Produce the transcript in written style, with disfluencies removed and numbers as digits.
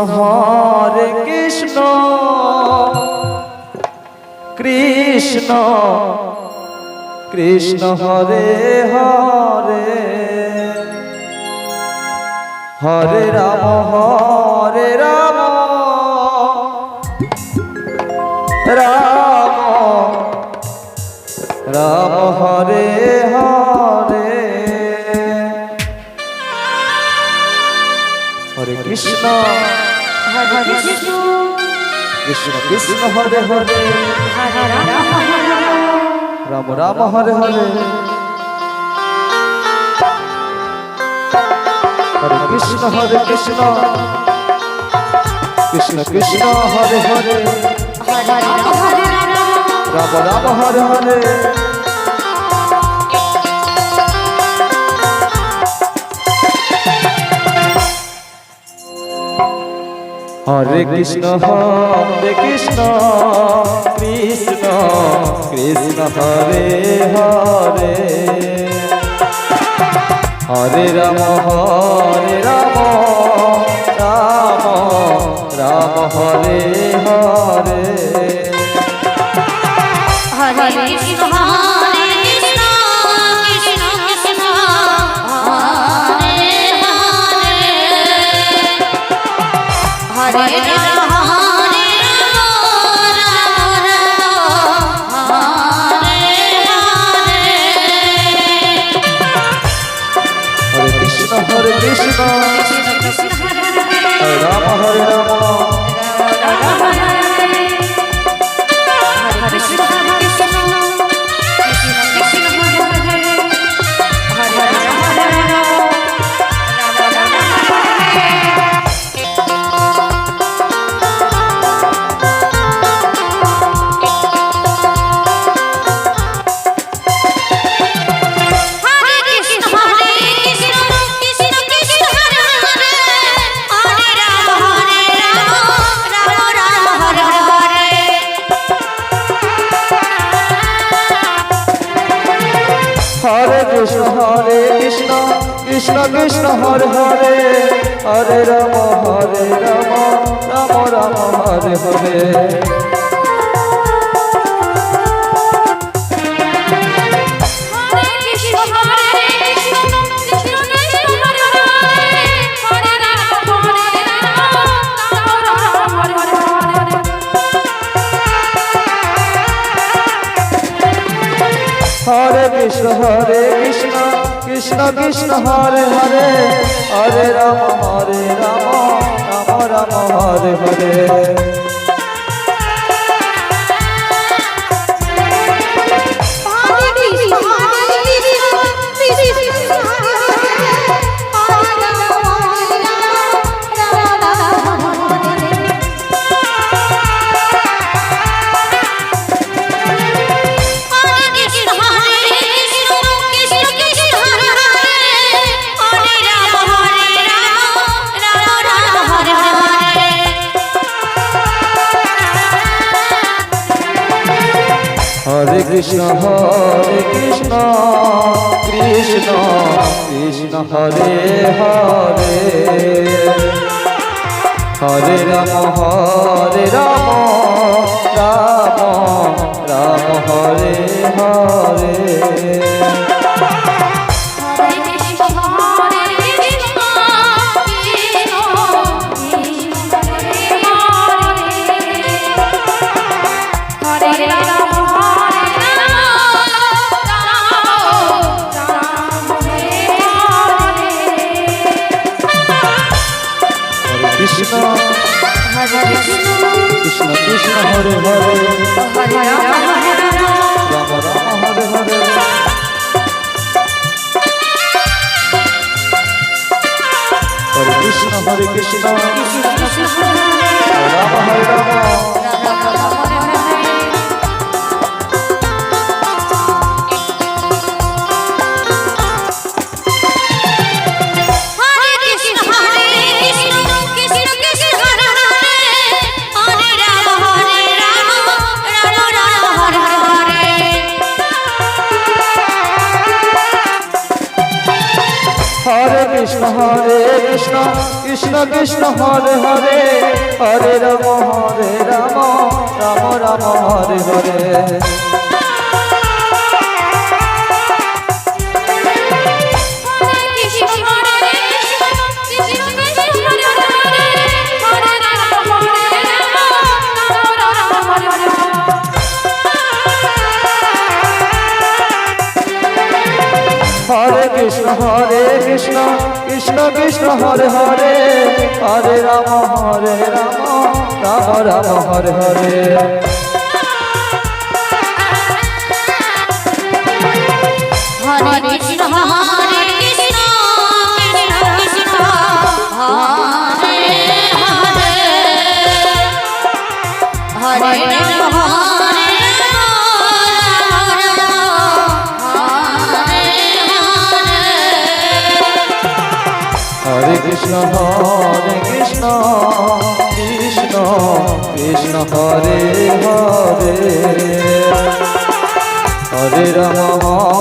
Hare Krishna Krishna Krishna Hare Hare Hare Ram Ram Ram Hare Hare Hare Krishna Krishna Krishna Hare Hare Ram Ram Hare Hare Hare Krishna Krishna Krishna Hare Hare Ram Ram Hare Hare Hare Krishna Krishna Krishna Hare Hare Hare Ram Ram Ram Hare Hare Hare Krishna Krishna Krishna Hare Hare Hare Hare Krishna Ram Hare Ram Hare Krishna Krishna Krishna Hare Hare Hare Ram Ram Ram Hare Hare Hare Krishna Krishna Krishna Hare Hare Hare Ram Ram Ram Hare Hare Hare Krishna Krishna Krishna Hare Hare Hare Ram Ram Hare Hare Krishna Krishna Krishna Hare Hare Ram Ram Hare Hare Hare Krishna Ram Hare Ram Hare Krishna Krishna Krishna Krishna Hare Hare Hare Ram Ram Ram Hare Hare Hare Krishna Krishna Krishna Hare Hare Hare Ram Ram Ram Hare Hare Hare Krishna Hare Krishna Krishna Krishna Hare Hare Hare Ram Hare Krishna Krishna Krishna Hare Hare Hare Ram